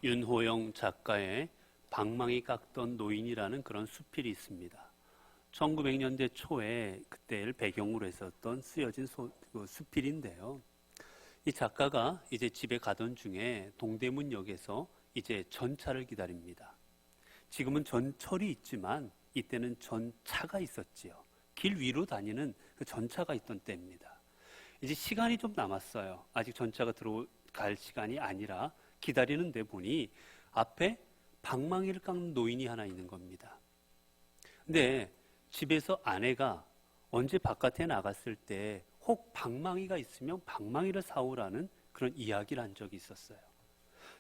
윤호영 작가의 방망이 깎던 노인이라는 그런 수필이 있습니다. 1900년대 초에 그때를 배경으로 했었던 쓰여진 수필인데요. 이 작가가 이제 집에 가던 중에 동대문역에서 이제 전차를 기다립니다. 지금은 전철이 있지만 이때는 전차가 있었지요. 길 위로 다니는 그 전차가 있던 때입니다. 이제 시간이 좀 남았어요. 아직 전차가 들어갈 시간이 아니라 기다리는데 보니 앞에 방망이를 깎는 노인이 하나 있는 겁니다. 근데 집에서 아내가 언제 바깥에 나갔을 때 혹 방망이가 있으면 방망이를 사오라는 그런 이야기를 한 적이 있었어요.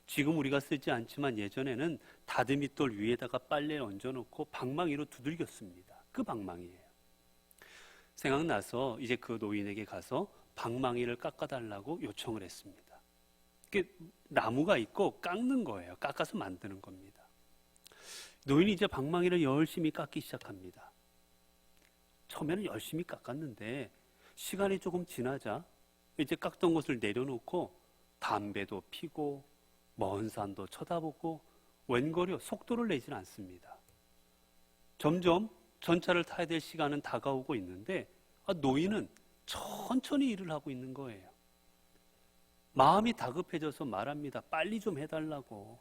지금 우리가 쓰지 않지만 예전에는 다듬이돌 위에다가 빨래를 얹어놓고 방망이로 두들겼습니다. 그 방망이에요. 생각나서 이제 그 노인에게 가서 방망이를 깎아달라고 요청을 했습니다. 이게 나무가 있고 깎는 거예요. 깎아서 만드는 겁니다. 노인이 이제 방망이를 열심히 깎기 시작합니다. 처음에는 열심히 깎았는데 시간이 조금 지나자 이제 깎던 것을 내려놓고 담배도 피고 먼 산도 쳐다보고 웬걸요 속도를 내지는 않습니다. 점점 전차를 타야 될 시간은 다가오고 있는데 노인은 천천히 일을 하고 있는 거예요. 마음이 다급해져서 말합니다. 빨리 좀 해달라고.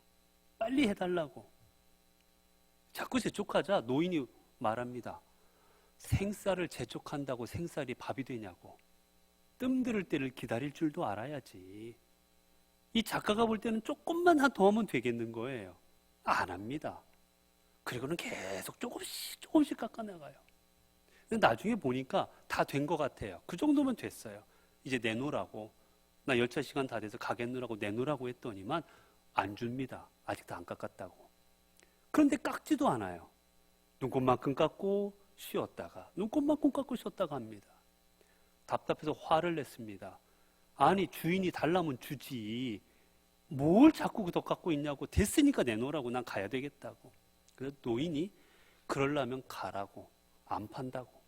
빨리 해달라고. 자꾸 재촉하자 노인이 말합니다. 생쌀을 재촉한다고 생쌀이 밥이 되냐고. 뜸들을 때를 기다릴 줄도 알아야지. 이 작가가 볼 때는 조금만 더 하면 되겠는 거예요. 안 합니다. 그리고는 계속 조금씩 깎아나가요. 근데 나중에 보니까 다 된 것 같아요. 그 정도면 됐어요. 이제 내놓으라고. 나 열차 시간 다 돼서 가겠노라고 내놓으라고 했더니만 안 줍니다. 아직도 안 깎았다고. 그런데 깎지도 않아요. 눈곱만큼 깎고 쉬었다가 눈곱만큼 깎고 쉬었다가 합니다. 답답해서 화를 냈습니다. 아니 주인이 달라면 주지 뭘 자꾸 더 깎고 있냐고. 됐으니까 내놓으라고. 난 가야 되겠다고. 그래서 노인이 그러려면 가라고. 안 판다고.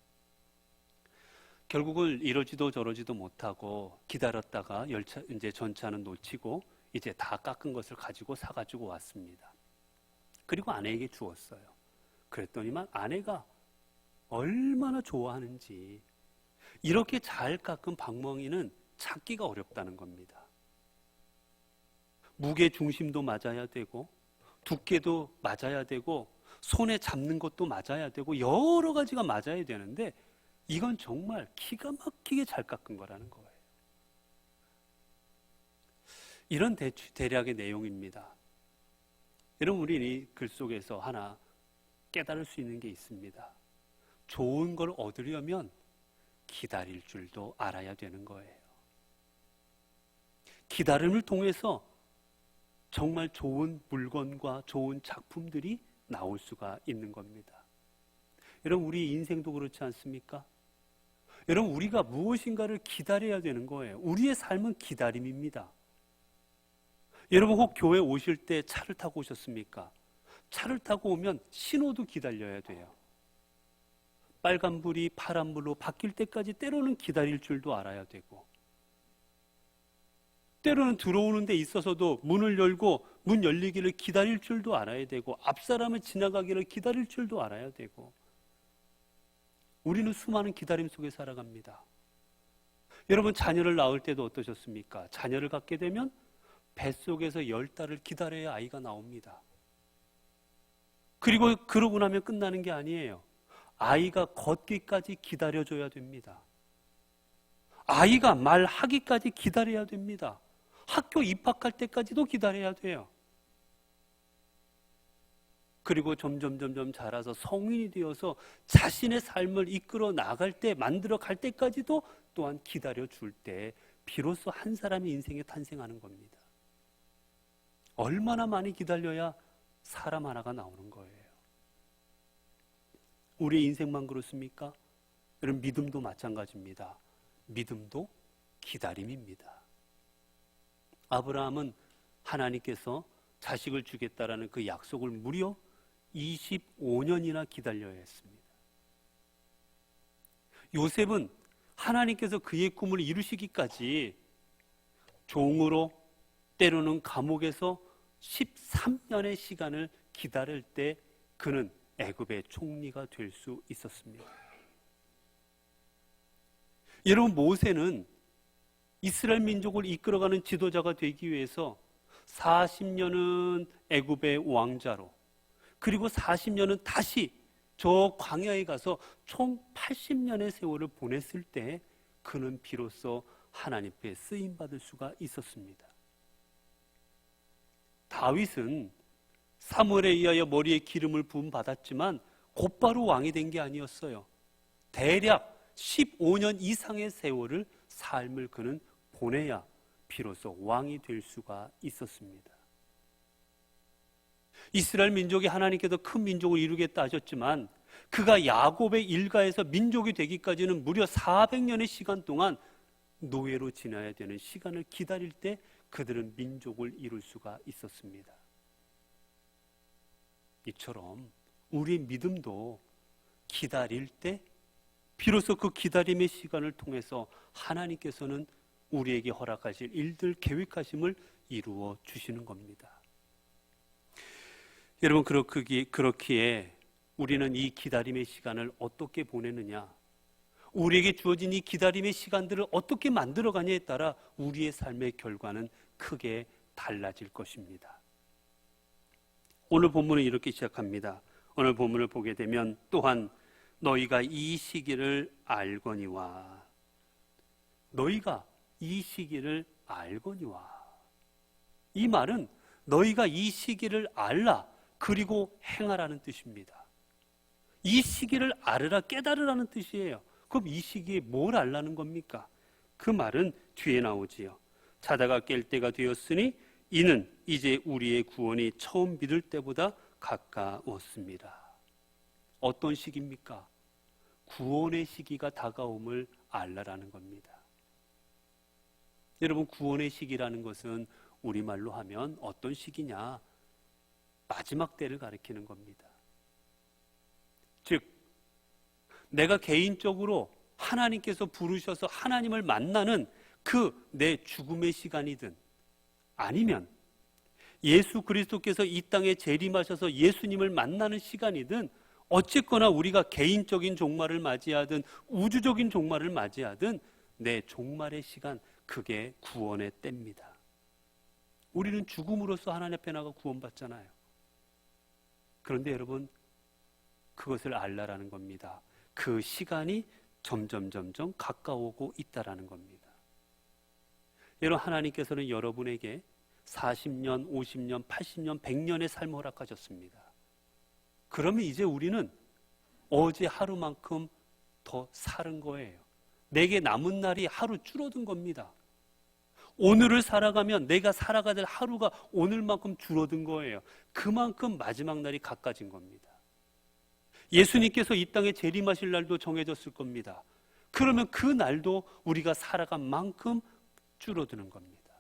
결국은 이러지도 저러지도 못하고 기다렸다가 이제 전차는 놓치고 이제 다 깎은 것을 가지고 사가지고 왔습니다. 그리고 아내에게 주었어요. 그랬더니만 아내가 얼마나 좋아하는지. 이렇게 잘 깎은 방망이는 찾기가 어렵다는 겁니다. 무게 중심도 맞아야 되고 두께도 맞아야 되고 손에 잡는 것도 맞아야 되고 여러 가지가 맞아야 되는데 이건 정말 기가 막히게 잘 깎은 거라는 거예요. 이런 대략의 내용입니다. 여러분, 우리 이 글 속에서 하나 깨달을 수 있는 게 있습니다. 좋은 걸 얻으려면 기다릴 줄도 알아야 되는 거예요. 기다림을 통해서 정말 좋은 물건과 좋은 작품들이 나올 수가 있는 겁니다. 여러분, 우리 인생도 그렇지 않습니까? 여러분, 우리가 무엇인가를 기다려야 되는 거예요. 우리의 삶은 기다림입니다. 여러분, 혹 교회 오실 때 차를 타고 오셨습니까? 차를 타고 오면 신호도 기다려야 돼요. 빨간불이 파란불로 바뀔 때까지 때로는 기다릴 줄도 알아야 되고, 때로는 들어오는 데 있어서도 문을 열고 문 열리기를 기다릴 줄도 알아야 되고, 앞사람을 지나가기를 기다릴 줄도 알아야 되고, 우리는 수많은 기다림 속에 살아갑니다. 여러분, 자녀를 낳을 때도 어떠셨습니까? 자녀를 갖게 되면 뱃속에서 10달을 기다려야 아이가 나옵니다. 그리고 그러고 나면 끝나는 게 아니에요. 아이가 걷기까지 기다려줘야 됩니다. 아이가 말하기까지 기다려야 됩니다. 학교 입학할 때까지도 기다려야 돼요. 그리고 점점 자라서 성인이 되어서 자신의 삶을 이끌어 나갈 때, 만들어 갈 때까지도 또한 기다려줄 때 비로소 한 사람의 인생에 탄생하는 겁니다. 얼마나 많이 기다려야 사람 하나가 나오는 거예요. 우리의 인생만 그렇습니까? 여러분, 믿음도 마찬가지입니다. 믿음도 기다림입니다. 아브라함은 하나님께서 자식을 주겠다라는 그 약속을 무려 25년이나 기다려야 했습니다. 요셉은 하나님께서 그의 꿈을 이루시기까지 종으로, 때로는 감옥에서 13년의 시간을 기다릴 때 그는 애굽의 총리가 될 수 있었습니다. 여러분, 모세는 이스라엘 민족을 이끌어가는 지도자가 되기 위해서 40년은 애굽의 왕자로, 그리고 40년은 다시 저 광야에 가서 총 80년의 세월을 보냈을 때 그는 비로소 하나님께 쓰임받을 수가 있었습니다. 다윗은 사무엘에 의하여 머리에 기름을 부음 받았지만 곧바로 왕이 된 게 아니었어요. 대략 15년 이상의 세월을 삶을 그는 보내야 비로소 왕이 될 수가 있었습니다. 이스라엘 민족이 하나님께서 큰 민족을 이루겠다 하셨지만 그가 야곱의 일가에서 민족이 되기까지는 무려 400년의 시간 동안 노예로 지나야 되는 시간을 기다릴 때 그들은 민족을 이룰 수가 있었습니다. 이처럼 우리의 믿음도 기다릴 때 비로소 그 기다림의 시간을 통해서 하나님께서는 우리에게 허락하실 일들, 계획하심을 이루어 주시는 겁니다. 여러분, 그렇기에 우리는 이 기다림의 시간을 어떻게 보내느냐, 우리에게 주어진 이 기다림의 시간들을 어떻게 만들어가냐에 따라 우리의 삶의 결과는 크게 달라질 것입니다. 오늘 본문은 이렇게 시작합니다. 오늘 본문을 보게 되면 또한 너희가 이 시기를 알거니와, 너희가 이 시기를 알거니와, 이 말은 너희가 이 시기를 알라, 그리고 행하라는 뜻입니다. 이 시기를 알으라, 깨달으라는 뜻이에요. 그럼 이 시기에 뭘 알라는 겁니까? 그 말은 뒤에 나오지요. 자다가 깰 때가 되었으니 이는 이제 우리의 구원이 처음 믿을 때보다 가까웠습니다. 어떤 시기입니까? 구원의 시기가 다가옴을 알라라는 겁니다. 여러분, 구원의 시기라는 것은 우리말로 하면 어떤 시기냐? 마지막 때를 가리키는 겁니다. 즉, 내가 개인적으로 하나님께서 부르셔서 하나님을 만나는 그 내 죽음의 시간이든, 아니면 예수 그리스도께서 이 땅에 재림하셔서 예수님을 만나는 시간이든, 어쨌거나 우리가 개인적인 종말을 맞이하든 우주적인 종말을 맞이하든 내 종말의 시간, 그게 구원의 때입니다. 우리는 죽음으로써 하나님 앞에 나가 구원받잖아요. 그런데 여러분, 그것을 알라라는 겁니다. 그 시간이 점점 가까워오고 있다라는 겁니다. 여러분, 하나님께서는 여러분에게 40년, 50년, 80년, 100년의 삶을 허락하셨습니다. 그러면 이제 우리는 어제 하루만큼 더 사는 거예요. 내게 남은 날이 하루 줄어든 겁니다. 오늘을 살아가면 내가 살아가야 될 하루가 오늘만큼 줄어든 거예요. 그만큼 마지막 날이 가까워진 겁니다. 예수님께서 이 땅에 재림하실 날도 정해졌을 겁니다. 그러면 그 날도 우리가 살아간 만큼 줄어드는 겁니다.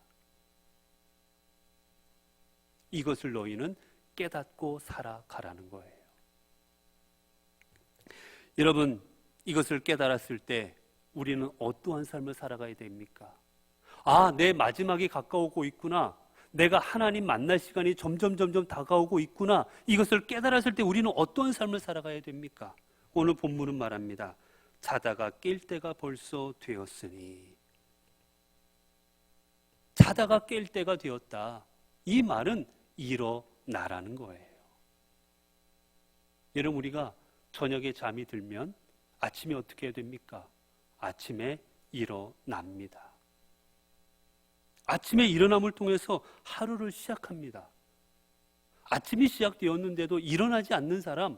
이것을 너희는 깨닫고 살아가라는 거예요. 여러분, 이것을 깨달았을 때 우리는 어떠한 삶을 살아가야 됩니까? 내 마지막이 가까우고 있구나. 내가 하나님 만날 시간이 점점 다가오고 있구나. 이것을 깨달았을 때 우리는 어떠한 삶을 살아가야 됩니까? 오늘 본문은 말합니다. 자다가 깰 때가 벌써 되었으니. 자다가 깰 때가 되었다. 이 말은 일어나라는 거예요. 여러분, 우리가 저녁에 잠이 들면 아침에 어떻게 해야 됩니까? 아침에 일어납니다. 아침에 일어남을 통해서 하루를 시작합니다. 아침이 시작되었는데도 일어나지 않는 사람,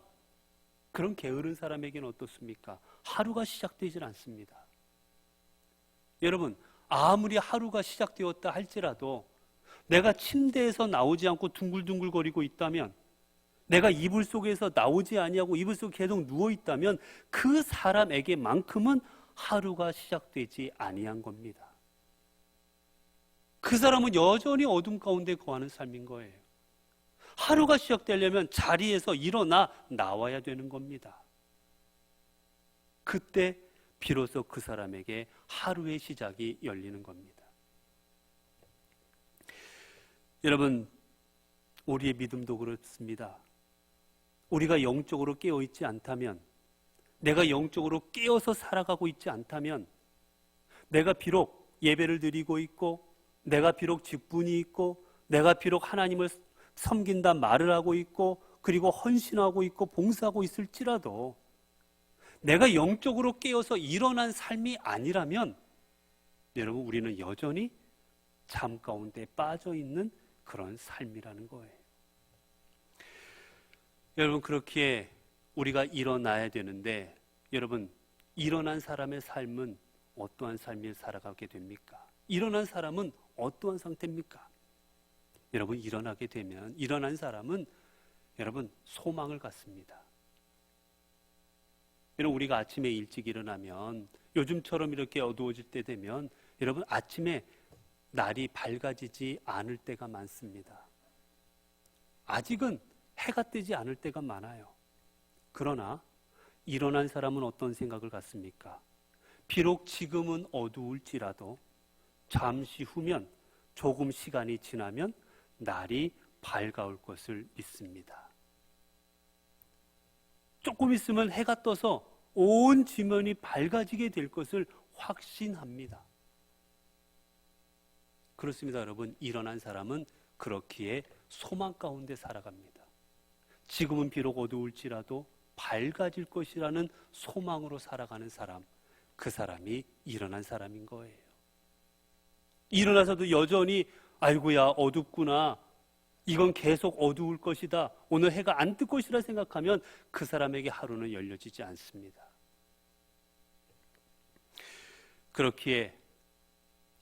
그런 게으른 사람에게는 어떻습니까? 하루가 시작되질 않습니다. 여러분, 아무리 하루가 시작되었다 할지라도 내가 침대에서 나오지 않고 둥글둥글거리고 있다면, 내가 이불 속에서 나오지 아니하고 이불 속에 계속 누워있다면 그 사람에게만큼은 하루가 시작되지 아니한 겁니다. 그 사람은 여전히 어둠 가운데 거하는 삶인 거예요. 하루가 시작되려면 자리에서 일어나 나와야 되는 겁니다. 그때 비로소 그 사람에게 하루의 시작이 열리는 겁니다. 여러분, 우리의 믿음도 그렇습니다. 우리가 영적으로 깨어있지 않다면, 내가 영적으로 깨어서 살아가고 있지 않다면, 내가 비록 예배를 드리고 있고, 내가 비록 직분이 있고, 내가 비록 하나님을 섬긴다 말을 하고 있고, 그리고 헌신하고 있고 봉사하고 있을지라도 내가 영적으로 깨어서 일어난 삶이 아니라면 여러분, 우리는 여전히 잠 가운데 빠져 있는 그런 삶이라는 거예요. 여러분, 그렇기에 우리가 일어나야 되는데, 여러분, 일어난 사람의 삶은 어떠한 삶을 살아가게 됩니까? 일어난 사람은 어떠한 상태입니까? 여러분, 일어나게 되면 일어난 사람은 여러분 소망을 갖습니다. 여러분, 우리가 아침에 일찍 일어나면 요즘처럼 이렇게 어두워질 때 되면 여러분 아침에 날이 밝아지지 않을 때가 많습니다. 아직은 해가 뜨지 않을 때가 많아요. 그러나 일어난 사람은 어떤 생각을 갖습니까? 비록 지금은 어두울지라도 잠시 후면, 조금 시간이 지나면 날이 밝아올 것을 믿습니다. 조금 있으면 해가 떠서 온 지면이 밝아지게 될 것을 확신합니다. 그렇습니다, 여러분. 일어난 사람은 그렇기에 소망 가운데 살아갑니다. 지금은 비록 어두울지라도 밝아질 것이라는 소망으로 살아가는 사람, 그 사람이 일어난 사람인 거예요. 일어나서도 여전히 아이고야 어둡구나, 이건 계속 어두울 것이다, 오늘 해가 안 뜰 것이라 생각하면 그 사람에게 하루는 열려지지 않습니다. 그렇기에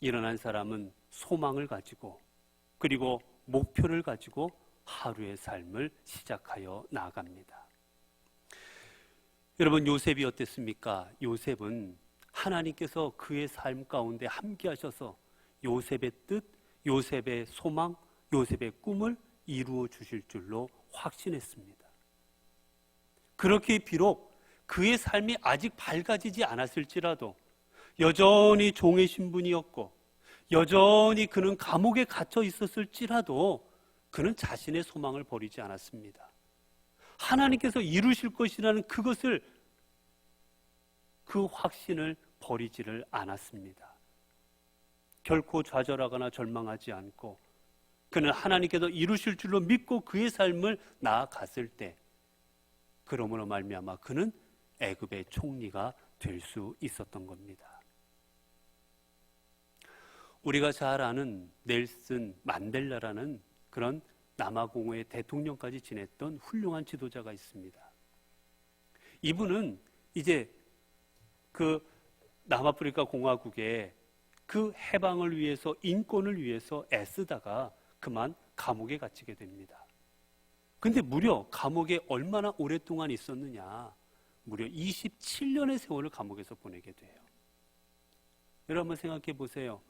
일어난 사람은 소망을 가지고, 그리고 목표를 가지고 하루의 삶을 시작하여 나아갑니다. 여러분, 요셉이 어땠습니까? 요셉은 하나님께서 그의 삶 가운데 함께 하셔서 요셉의 뜻, 요셉의 소망, 요셉의 꿈을 이루어 주실 줄로 확신했습니다. 그렇게 비록 그의 삶이 아직 밝아지지 않았을지라도, 여전히 종의 신분이었고 여전히 그는 감옥에 갇혀 있었을지라도 그는 자신의 소망을 버리지 않았습니다. 하나님께서 이루실 것이라는 그것을, 그 확신을 버리지를 않았습니다. 결코 좌절하거나 절망하지 않고 그는 하나님께서 이루실 줄로 믿고 그의 삶을 나아갔을 때, 그러므로 말미암아 그는 애굽의 총리가 될 수 있었던 겁니다. 우리가 잘 아는 넬슨 만델라라는 그런 남아공화의 대통령까지 지냈던 훌륭한 지도자가 있습니다. 이분은 이제 그 남아프리카 공화국의 그 해방을 위해서, 인권을 위해서 애쓰다가 그만 감옥에 갇히게 됩니다. 근데 무려 감옥에 얼마나 오랫동안 있었느냐? 무려 27년의 세월을 감옥에서 보내게 돼요. 여러분 한번 생각해 보세요.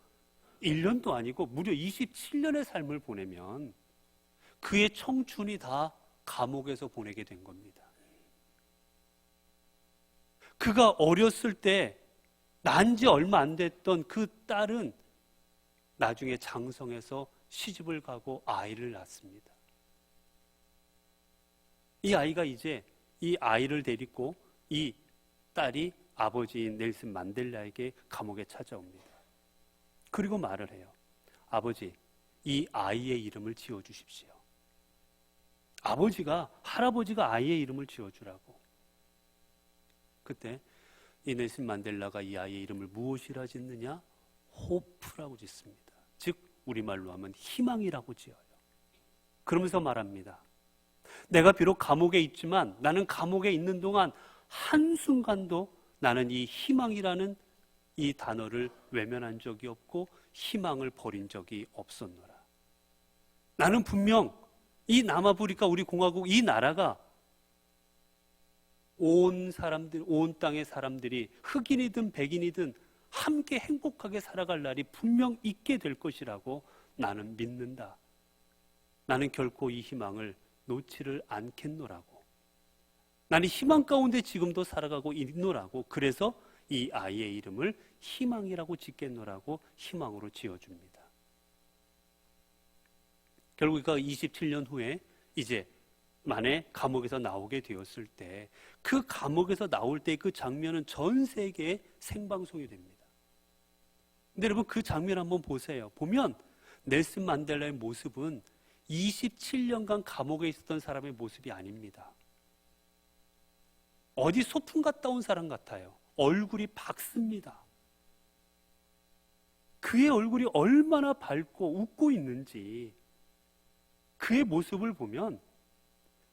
1년도 아니고 무려 27년의 삶을 보내면 그의 청춘이 다 감옥에서 보내게 된 겁니다. 그가 어렸을 때 난 지 얼마 안 됐던 그 딸은 나중에 장성해서 시집을 가고 아이를 낳습니다. 이 아이가 이제 이 아이를 데리고 이 딸이 아버지인 넬슨 만델라에게 감옥에 찾아옵니다. 그리고 말을 해요. 아버지, 이 아이의 이름을 지어주십시오. 할아버지가 아이의 이름을 지어주라고. 그때 이 넬슨 만델라가 이 아이의 이름을 무엇이라 짓느냐? 호프라고 짓습니다. 즉 우리말로 하면 희망이라고 지어요. 그러면서 말합니다. 내가 비록 감옥에 있지만 나는 감옥에 있는 동안 한순간도 나는 이 희망이라는 이 단어를 외면한 적이 없고 희망을 버린 적이 없었노라. 나는 분명 이 남아프리카 우리 공화국 이 나라가 온 땅의 사람들이 흑인이든 백인이든 함께 행복하게 살아갈 날이 분명 있게 될 것이라고 나는 믿는다. 나는 결코 이 희망을 놓지를 않겠노라고. 나는 희망 가운데 지금도 살아가고 있노라고. 그래서 이 아이의 이름을 희망이라고 짓겠노라고 희망으로 지어줍니다. 결국 그 27년 후에 이제 만에 감옥에서 나오게 되었을 때 그 감옥에서 나올 때 그 장면은 전 세계에 생방송이 됩니다. 근데 여러분 그 장면 한번 보세요. 보면 넬슨 만델라의 모습은 27년간 감옥에 있었던 사람의 모습이 아닙니다. 어디 소풍 갔다 온 사람 같아요. 얼굴이 밝습니다. 그의 얼굴이 얼마나 밝고 웃고 있는지 그의 모습을 보면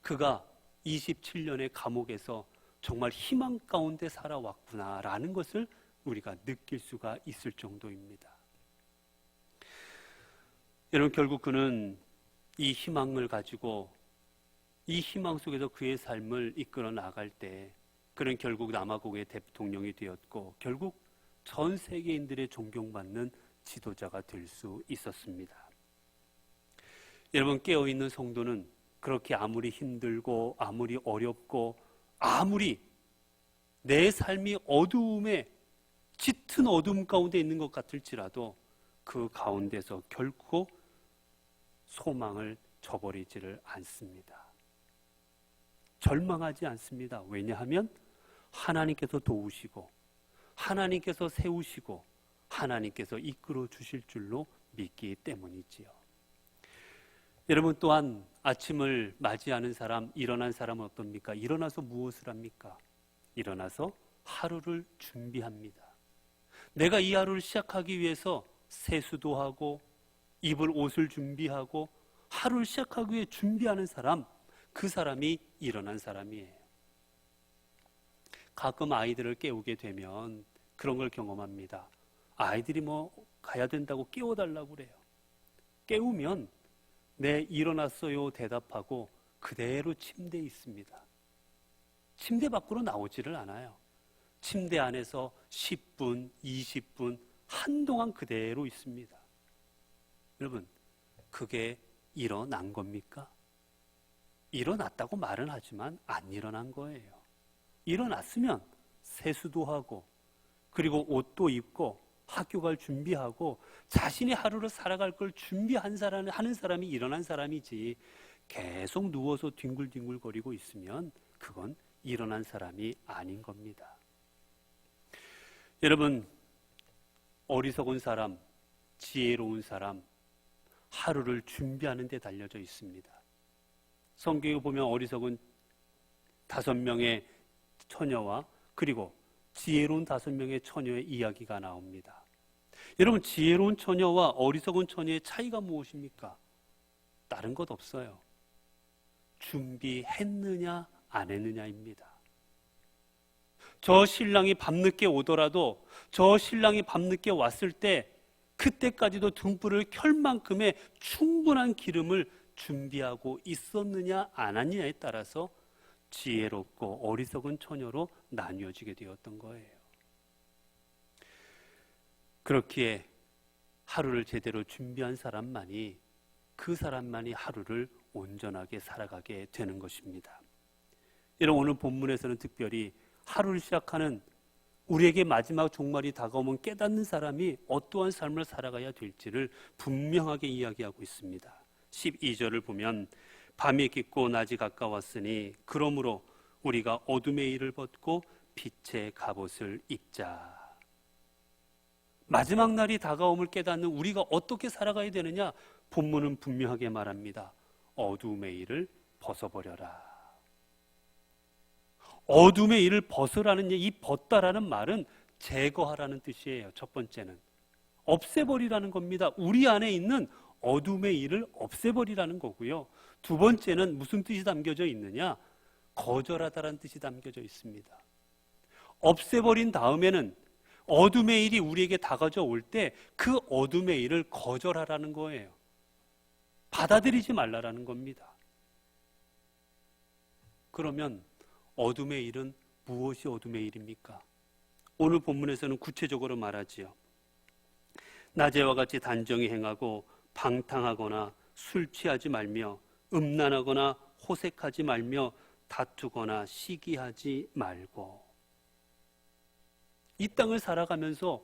그가 27년의 감옥에서 정말 희망 가운데 살아왔구나라는 것을 우리가 느낄 수가 있을 정도입니다. 여러분 결국 그는 이 희망을 가지고 이 희망 속에서 그의 삶을 이끌어 나갈 때 그는 결국 남아공의 대통령이 되었고 결국 전 세계인들의 존경받는 지도자가 될 수 있었습니다. 여러분 깨어있는 성도는 그렇게 아무리 힘들고 아무리 어렵고 아무리 내 삶이 어두움에 짙은 어둠 가운데 있는 것 같을지라도 그 가운데서 결코 소망을 저버리지를 않습니다. 절망하지 않습니다. 왜냐하면 하나님께서 도우시고 하나님께서 세우시고 하나님께서 이끌어 주실 줄로 믿기 때문이지요. 여러분 또한 아침을 맞이하는 사람, 일어난 사람은 어떻습니까? 일어나서 무엇을 합니까? 일어나서 하루를 준비합니다. 내가 이 하루를 시작하기 위해서 세수도 하고 입을 옷을 준비하고 하루를 시작하기 위해 준비하는 사람, 그 사람이 일어난 사람이에요. 가끔 아이들을 깨우게 되면 그런 걸 경험합니다. 아이들이 가야 된다고 깨워달라고 그래요. 깨우면 네, 일어났어요 대답하고 그대로 침대에 있습니다. 침대 밖으로 나오지를 않아요. 침대 안에서 10분, 20분 한동안 그대로 있습니다. 여러분, 그게 일어난 겁니까? 일어났다고 말은 하지만 안 일어난 거예요. 일어났으면 세수도 하고 그리고 옷도 입고 학교 갈 준비하고 자신이 하루를 살아갈 걸 하는 사람이 일어난 사람이지 계속 누워서 뒹굴뒹굴거리고 있으면 그건 일어난 사람이 아닌 겁니다. 여러분, 어리석은 사람, 지혜로운 사람, 하루를 준비하는 데 달려져 있습니다. 성경에 보면 어리석은 5명의 처녀와 그리고 지혜로운 5명의 처녀의 이야기가 나옵니다. 여러분, 지혜로운 처녀와 어리석은 처녀의 차이가 무엇입니까? 다른 것 없어요. 준비했느냐 안 했느냐입니다. 저 신랑이 밤늦게 오더라도 저 신랑이 밤늦게 왔을 때 그때까지도 등불을 켤 만큼의 충분한 기름을 준비하고 있었느냐 안 했느냐에 따라서 지혜롭고 어리석은 처녀로 나뉘어지게 되었던 거예요. 그렇기에 하루를 제대로 준비한 사람만이 그 사람만이 하루를 온전하게 살아가게 되는 것입니다. 여러분, 오늘 본문에서는 특별히 하루를 시작하는 우리에게 마지막 종말이 다가오면 깨닫는 사람이 어떠한 삶을 살아가야 될지를 분명하게 이야기하고 있습니다. 12절을 보면 밤이 깊고 낮이 가까웠으니 그러므로 우리가 어둠의 일을 벗고 빛의 갑옷을 입자. 마지막 날이 다가옴을 깨닫는 우리가 어떻게 살아가야 되느냐? 본문은 분명하게 말합니다. 어둠의 일을 벗어버려라. 어둠의 일을 벗으라는 이 벗다라는 말은 제거하라는 뜻이에요. 첫 번째는 없애버리라는 겁니다. 우리 안에 있는 어둠의 일을 없애버리라는 거고요. 두 번째는 무슨 뜻이 담겨져 있느냐? 거절하다라는 뜻이 담겨져 있습니다. 없애버린 다음에는 어둠의 일이 우리에게 다가져 올 때 그 어둠의 일을 거절하라는 거예요. 받아들이지 말라라는 겁니다. 그러면 어둠의 일은 무엇이 어둠의 일입니까? 오늘 본문에서는 구체적으로 말하지요. 낮에와 같이 단정히 행하고 방탕하거나 술 취하지 말며 음란하거나 호색하지 말며 다투거나 시기하지 말고. 이 땅을 살아가면서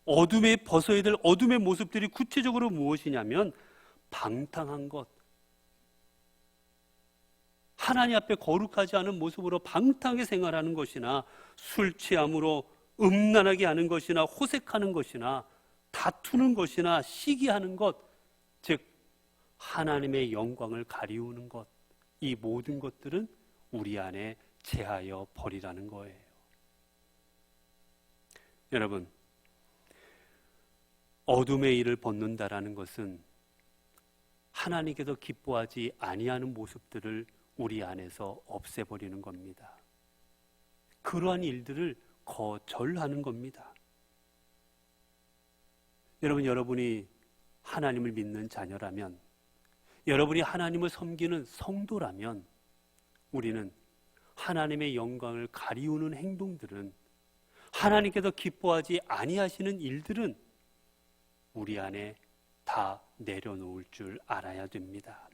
어둠에 벗어야 될 어둠의 모습들이 구체적으로 무엇이냐면 방탕한 것, 하나님 앞에 거룩하지 않은 모습으로 방탕하게 생활하는 것이나 술 취함으로 음란하게 하는 것이나 호색하는 것이나 다투는 것이나 시기하는 것, 즉 하나님의 영광을 가리우는 것, 이 모든 것들은 우리 안에 제하여 버리라는 거예요. 여러분, 어둠의 일을 벗는다라는 것은 하나님께서 기뻐하지 아니하는 모습들을 우리 안에서 없애버리는 겁니다. 그러한 일들을 거절하는 겁니다. 여러분이 하나님을 믿는 자녀라면, 여러분이 하나님을 섬기는 성도라면, 우리는 하나님의 영광을 가리우는 행동들은, 하나님께서 기뻐하지 아니하시는 일들은 우리 안에 다 내려놓을 줄 알아야 됩니다.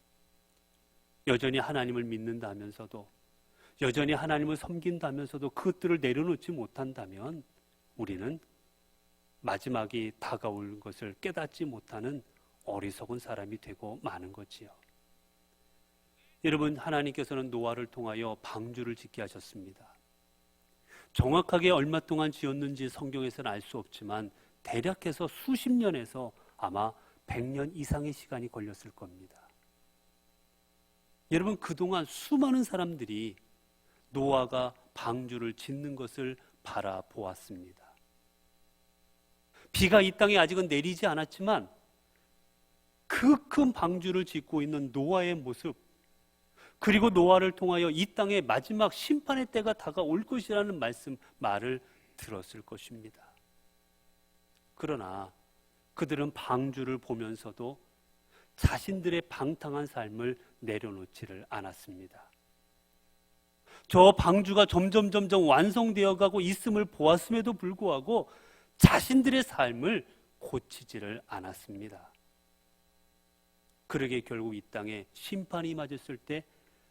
여전히 하나님을 믿는다면서도, 여전히 하나님을 섬긴다면서도 그것들을 내려놓지 못한다면 우리는 마지막이 다가올 것을 깨닫지 못하는 어리석은 사람이 되고 마는 거지요. 여러분, 하나님께서는 노아를 통하여 방주를 짓게 하셨습니다. 정확하게 얼마 동안 지었는지 성경에서는 알 수 없지만 대략해서 수십 년에서 아마 100년 이상의 시간이 걸렸을 겁니다. 여러분, 그동안 수많은 사람들이 노아가 방주를 짓는 것을 바라보았습니다. 비가 이 땅에 아직은 내리지 않았지만 그 큰 방주를 짓고 있는 노아의 모습, 그리고 노아를 통하여 이 땅의 마지막 심판의 때가 다가올 것이라는 말을 들었을 것입니다. 그러나 그들은 방주를 보면서도 자신들의 방탕한 삶을 내려놓지를 않았습니다. 저 방주가 점점 완성되어 가고 있음을 보았음에도 불구하고 자신들의 삶을 고치지를 않았습니다. 그러게 결국 이 땅에 심판이 맞았을 때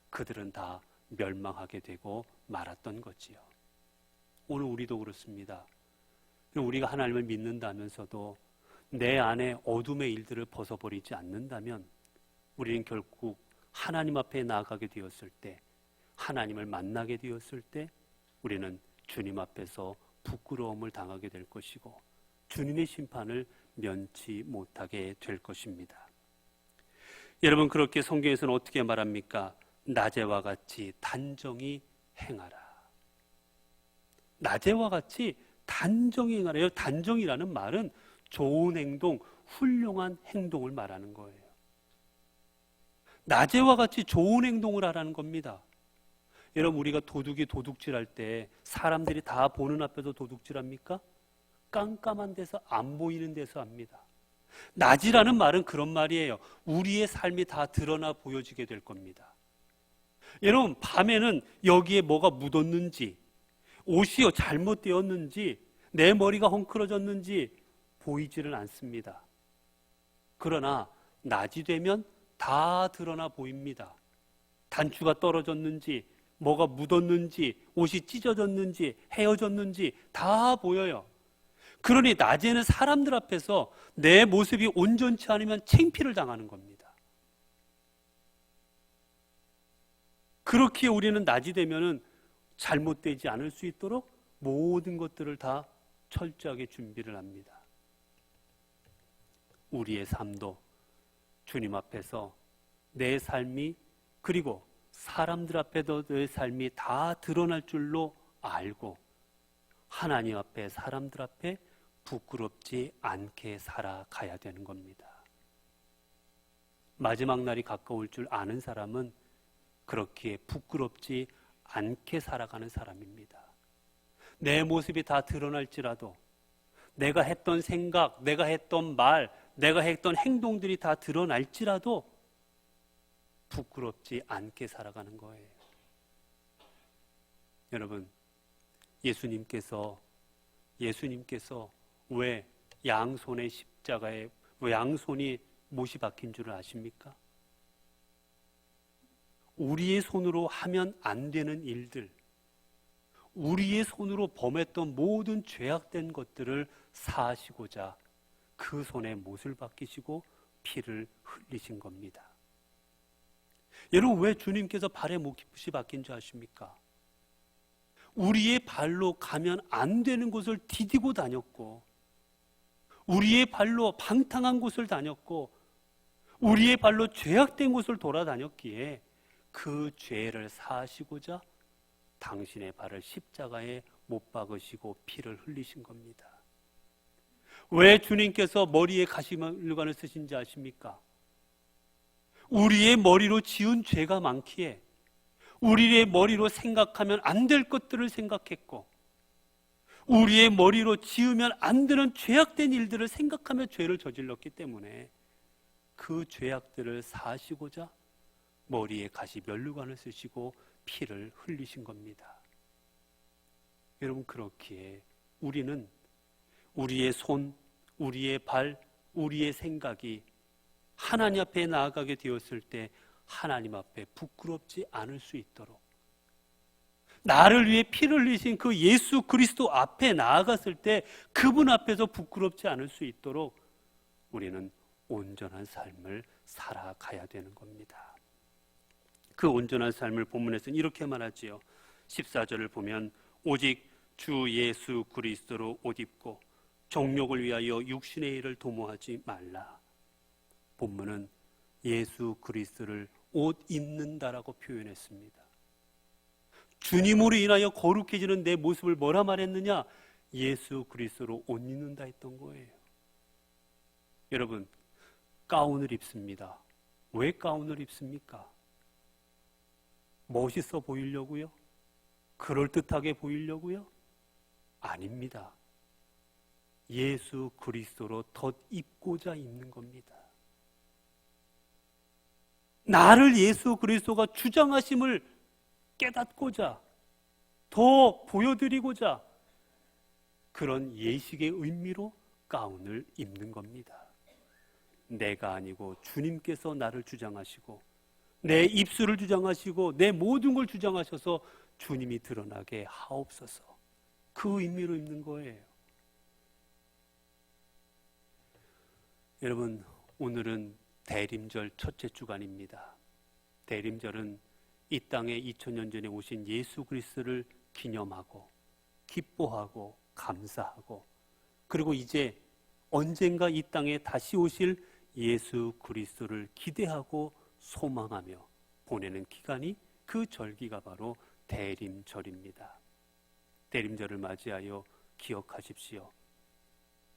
그들은 다 멸망하게 되고 말았던 거지요. 오늘 우리도 그렇습니다. 우리가 하나님을 믿는다면서도 내 안에 어둠의 일들을 벗어버리지 않는다면 우리는 결국 하나님 앞에 나아가게 되었을 때, 하나님을 만나게 되었을 때 우리는 주님 앞에서 부끄러움을 당하게 될 것이고 주님의 심판을 면치 못하게 될 것입니다. 여러분, 그렇게 성경에서는 어떻게 말합니까? 낮에와 같이 단정히 행하라. 낮에와 같이 단정히 행하라. 단정이라는 말은 좋은 행동, 훌륭한 행동을 말하는 거예요. 낮에와 같이 좋은 행동을 하라는 겁니다. 여러분, 우리가 도둑질할 때 사람들이 다 보는 앞에서 도둑질합니까? 깜깜한 데서, 안 보이는 데서 합니다. 낮이라는 말은 그런 말이에요. 우리의 삶이 다 드러나 보여지게 될 겁니다. 여러분, 밤에는 여기에 뭐가 묻었는지, 옷이 잘못되었는지, 내 머리가 헝클어졌는지 보이지를 않습니다. 그러나 낮이 되면 다 드러나 보입니다. 단추가 떨어졌는지, 뭐가 묻었는지, 옷이 찢어졌는지, 헤어졌는지 다 보여요. 그러니 낮에는 사람들 앞에서 내 모습이 온전치 않으면 창피를 당하는 겁니다. 그렇게 우리는 낮이 되면은 잘못되지 않을 수 있도록 모든 것들을 다 철저하게 준비를 합니다. 우리의 삶도 주님 앞에서 내 삶이, 그리고 사람들 앞에도 내 삶이 다 드러날 줄로 알고 하나님 앞에, 사람들 앞에 부끄럽지 않게 살아가야 되는 겁니다. 마지막 날이 가까울 줄 아는 사람은 그렇게 부끄럽지 않게 살아가는 사람입니다. 내 모습이 다 드러날지라도, 내가 했던 생각, 내가 했던 말, 내가 했던 행동들이 다 드러날지라도 부끄럽지 않게 살아가는 거예요. 여러분, 예수님께서 왜 양손의 십자가에, 왜 양손이 못이 박힌 줄을 아십니까? 우리의 손으로 하면 안 되는 일들, 우리의 손으로 범했던 모든 죄악된 것들을 사하시고자 그 손에 못을 박히시고 피를 흘리신 겁니다. 여러분, 왜 주님께서 발에 못이 박힌 줄 아십니까? 우리의 발로 가면 안 되는 곳을 디디고 다녔고, 우리의 발로 방탕한 곳을 다녔고, 우리의 발로 죄악된 곳을 돌아다녔기에 그 죄를 사하시고자 당신의 발을 십자가에 못 박으시고 피를 흘리신 겁니다. 왜 주님께서 머리에 가시관을 쓰신지 아십니까? 우리의 머리로 지은 죄가 많기에 우리의 머리로 생각하면 안 될 것들을 생각했고, 우리의 머리로 지으면 안 되는 죄악된 일들을 생각하며 죄를 저질렀기 때문에 그 죄악들을 사하시고자 머리에 가시 면류관을 쓰시고 피를 흘리신 겁니다. 여러분, 그렇기에 우리는 우리의 손, 우리의 발, 우리의 생각이 하나님 앞에 나아가게 되었을 때 하나님 앞에 부끄럽지 않을 수 있도록, 나를 위해 피를 흘리신 그 예수 그리스도 앞에 나아갔을 때 그분 앞에서 부끄럽지 않을 수 있도록 우리는 온전한 삶을 살아가야 되는 겁니다. 그 온전한 삶을 본문에서는 이렇게 말하지요. 14절을 보면 오직 주 예수 그리스도로 옷 입고 정욕을 위하여 육신의 일을 도모하지 말라. 본문은 예수 그리스도를 옷 입는다라고 표현했습니다. 주님으로 인하여 거룩해지는 내 모습을 뭐라 말했느냐? 예수 그리스도로 옷 입는다 했던 거예요. 여러분, 가운을 입습니다. 왜 가운을 입습니까? 멋있어 보이려고요? 그럴듯하게 보이려고요? 아닙니다. 예수 그리스도로 덧 입고자 입는 겁니다. 나를 예수 그리스도가 주장하심을 깨닫고자, 더 보여드리고자 그런 예식의 의미로 가운을 입는 겁니다. 내가 아니고 주님께서 나를 주장하시고 내 입술을 주장하시고 내 모든 걸 주장하셔서 주님이 드러나게 하옵소서. 그 의미로 입는 거예요. 여러분, 오늘은 대림절 첫째 주간입니다. 대림절은 이 땅에 2000년 전에 오신 예수 그리스도를 기념하고 기뻐하고 감사하고, 그리고 이제 언젠가 이 땅에 다시 오실 예수 그리스도를 기대하고 소망하며 보내는 기간이, 그 절기가 바로 대림절입니다. 대림절을 맞이하여 기억하십시오.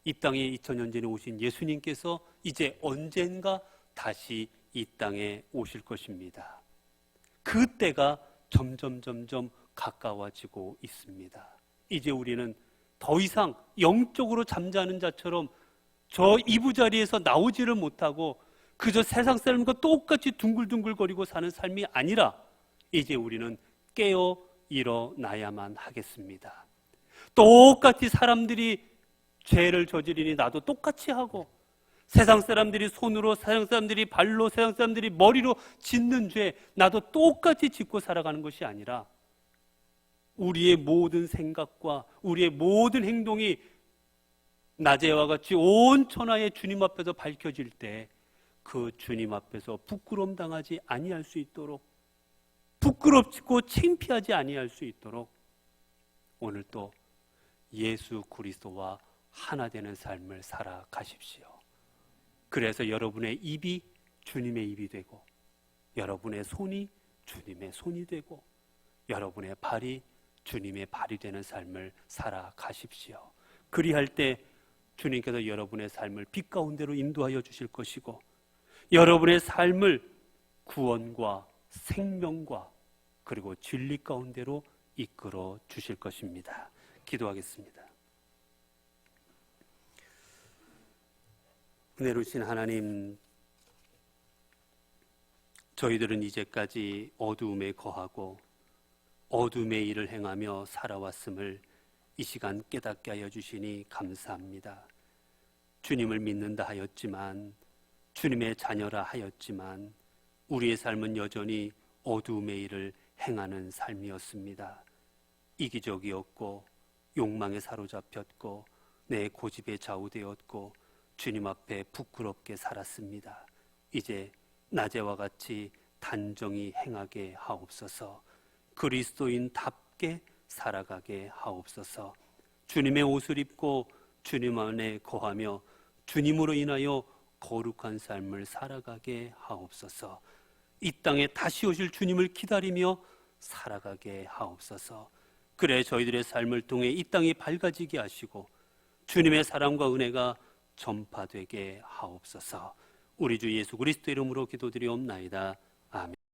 이 땅에 2000년 전에 오신 예수님께서 이제 언젠가 다시 이 땅에 오실 것입니다. 그때가 점점 가까워지고 있습니다. 이제 우리는 더 이상 영적으로 잠자는 자처럼 저 이부자리에서 나오지를 못하고 그저 세상 사람과 똑같이 둥글둥글거리고 사는 삶이 아니라 이제 우리는 깨어 일어나야만 하겠습니다. 똑같이 사람들이 죄를 저지르니 나도 똑같이 하고, 세상 사람들이 손으로, 세상 사람들이 발로, 세상 사람들이 머리로 짓는 죄 나도 똑같이 짓고 살아가는 것이 아니라 우리의 모든 생각과 우리의 모든 행동이 낮에와 같이 온 천하의 주님 앞에서 밝혀질 때 그 주님 앞에서 부끄러움 당하지 아니할 수 있도록, 부끄럽고 창피하지 아니할 수 있도록 오늘 또 예수 그리스도와 하나 되는 삶을 살아가십시오. 그래서 여러분의 입이 주님의 입이 되고, 여러분의 손이 주님의 손이 되고, 여러분의 발이 주님의 발이 되는 삶을 살아가십시오. 그리할 때 주님께서 여러분의 삶을 빛 가운데로 인도하여 주실 것이고, 여러분의 삶을 구원과 생명과 그리고 진리 가운데로 이끌어 주실 것입니다. 기도하겠습니다. 은혜로우신 하나님, 저희들은 이제까지 어두움에 거하고 어둠의 일을 행하며 살아왔음을 이 시간 깨닫게 하여 주시니 감사합니다. 주님을 믿는다 하였지만, 주님의 자녀라 하였지만 우리의 삶은 여전히 어두움의 일을 행하는 삶이었습니다. 이기적이었고 욕망에 사로잡혔고 내 고집에 좌우되었고 주님 앞에 부끄럽게 살았습니다. 이제 낮에와 같이 단정히 행하게 하옵소서. 그리스도인답게 살아가게 하옵소서. 주님의 옷을 입고 주님 안에 거하며 주님으로 인하여 거룩한 삶을 살아가게 하옵소서. 이 땅에 다시 오실 주님을 기다리며 살아가게 하옵소서. 그래 저희들의 삶을 통해 이 땅이 밝아지게 하시고 주님의 사랑과 은혜가 전파되게 하옵소서. 우리 주 예수 그리스도 이름으로 기도드리옵나이다.